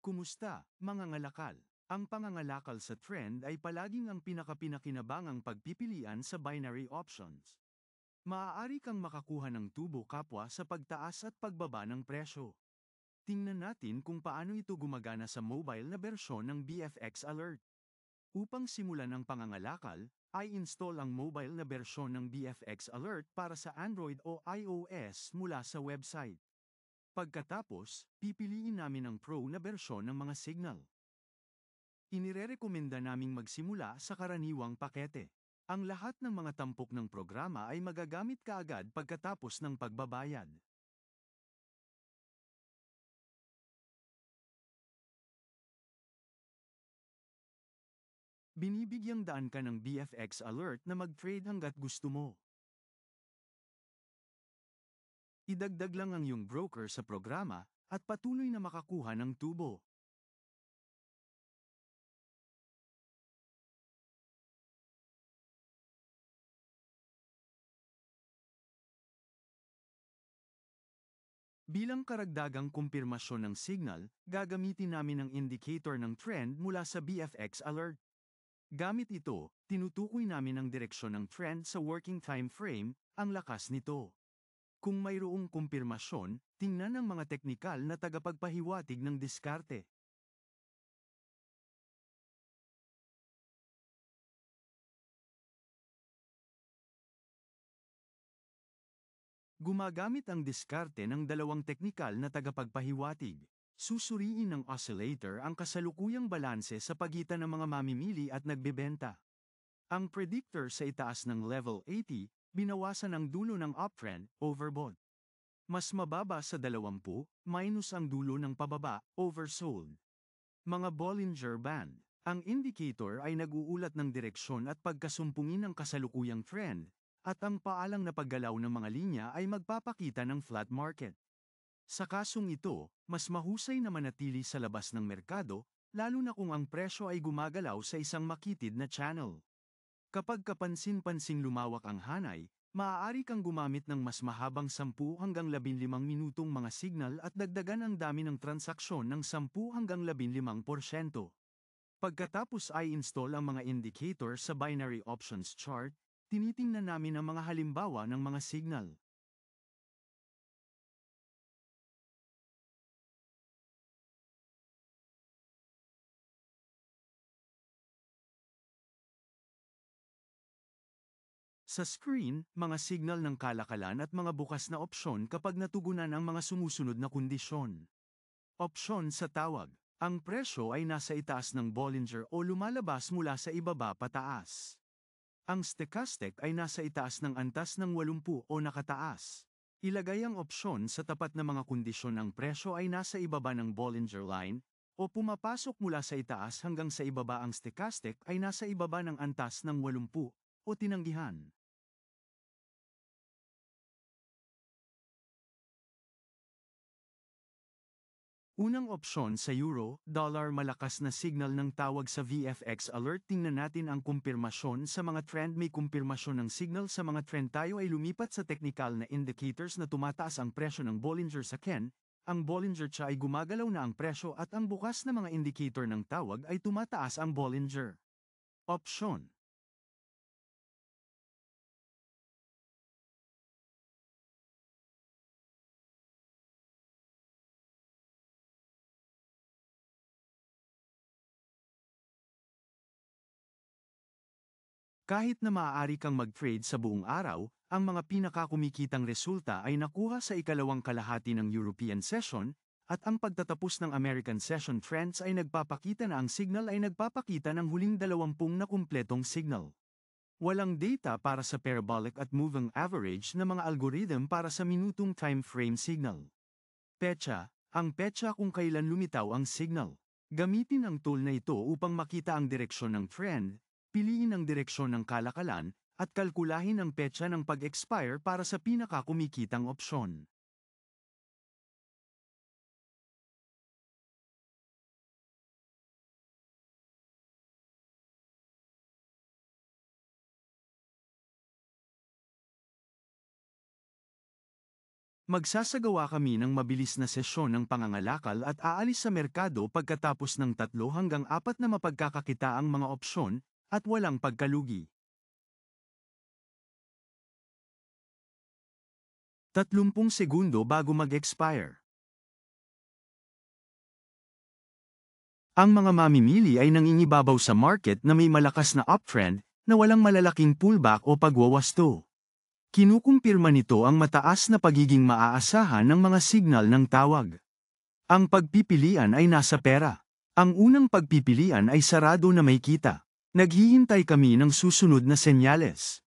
Kumusta, mga ngalakal? Ang pangangalakal sa trend ay palaging ang pinakapinakinabang pagpipilian sa binary options. Maaari kang makakuha ng tubo kapwa sa pagtaas at pagbaba ng presyo. Tingnan natin kung paano ito gumagana sa mobile na bersyon ng BFX Alert. Upang simulan ang pangangalakal, ay install ang mobile na bersyon ng BFX Alert para sa Android o iOS mula sa website. Pagkatapos, pipiliin namin ang Pro na bersyon ng mga signal. Inirerekomenda naming magsimula sa karaniwang pakete. Ang lahat ng mga tampok ng programa ay magagamit kaagad pagkatapos ng pagbabayad. Binibigyang daan ka ng BFX Alert na mag-trade hanggat gusto mo. Idagdag lang ang iyong broker sa programa at patuloy na makakuha ng tubo. Bilang karagdagang kumpirmasyon ng signal, gagamitin namin ang indicator ng trend mula sa BFX Alert. Gamit ito, tinutukoy namin ang direksyon ng trend sa working time frame, ang lakas nito. Kung mayroong kumpirmasyon, tingnan ang mga teknikal na tagapagpahiwatig ng diskarte. Gumagamit ang diskarte ng dalawang teknikal na tagapagpahiwatig. Susuriin ng oscillator ang kasalukuyang balanse sa pagitan ng mga mamimili at nagbebenta. Ang predictor sa itaas ng level 80, binawasan ang dulo ng uptrend, overbought. Mas mababa sa 20, minus ang dulo ng pababa, oversold. Mga Bollinger Band. Ang indicator ay nag-uulat ng direksyon at pagkasumpungin ng kasalukuyang trend, at ang paalang na paggalaw ng mga linya ay magpapakita ng flat market. Sa kasong ito, mas mahusay na manatili sa labas ng merkado, lalo na kung ang presyo ay gumagalaw sa isang makitid na channel. Kapag kapansin-pansing lumawak ang hanay, maaari kang gumamit ng mas mahabang 10 hanggang 15 minutong mga signal at dagdagan ang dami ng transaksyon ng 10 hanggang 15%. Pagkatapos ay install ang mga indicator sa binary options chart, tinitingnan namin ang mga halimbawa ng mga signal. Sa screen, mga signal ng kalakalan at mga bukas na opsyon kapag natugunan ang mga sumusunod na kondisyon. Opsyon sa tawag. Ang presyo ay nasa itaas ng Bollinger o lumalabas mula sa ibaba pataas. Ang stochastic ay nasa itaas ng antas ng 80 o nakataas. Ilagay ang opsyon sa tapat na mga kondisyon ang presyo ay nasa ibaba ng Bollinger Line, o pumapasok mula sa itaas hanggang sa ibaba ang stochastic ay nasa ibaba ng antas ng 80, o tinanggihan. Unang opsyon sa euro, dollar malakas na signal ng tawag sa VFX alert. Tingnan natin ang kumpirmasyon sa mga trend. May kumpirmasyon ng signal sa mga trend. Tayo ay lumipat sa technical na indicators na tumataas ang presyo ng Bollinger sa Ken. Ang Bollinger cha ay gumagalaw na ang presyo at ang bukas na mga indicator ng tawag ay tumataas ang Bollinger. Opsyon. Kahit na maaari kang mag-trade sa buong araw, ang mga pinakakumikitang resulta ay nakuha sa ikalawang kalahati ng European session, at ang pagtatapos ng American session trends ay nagpapakita na ang signal ay nagpapakita ng huling 20 na kumpletong signal. Walang data para sa parabolic at moving average na mga algorithm para sa minutong time frame signal. Petsa, ang petsa kung kailan lumitaw ang signal. Gamitin ang tool na ito upang makita ang direksyon ng trend, piliin ang direksyon ng kalakalan, at kalkulahin ang petsa ng pag-expire para sa pinakakumikitang opsyon. Magsasagawa kami ng mabilis na sesyon ng pangangalakal at aalis sa merkado pagkatapos ng 3 hanggang 4 na mapagkakakitaang mga opsyon at walang pagkalugi. 30 segundo bago mag-expire. Ang mga mamimili ay nangingibabaw sa market na may malakas na uptrend na walang malalaking pullback o pagwawasto. Kinukumpirma nito ang mataas na pagiging maaasahan ng mga signal ng tawag. Ang pagpipilian ay nasa pera. Ang unang pagpipilian ay sarado na may kita. Naghihintay kami ng susunod na senyales.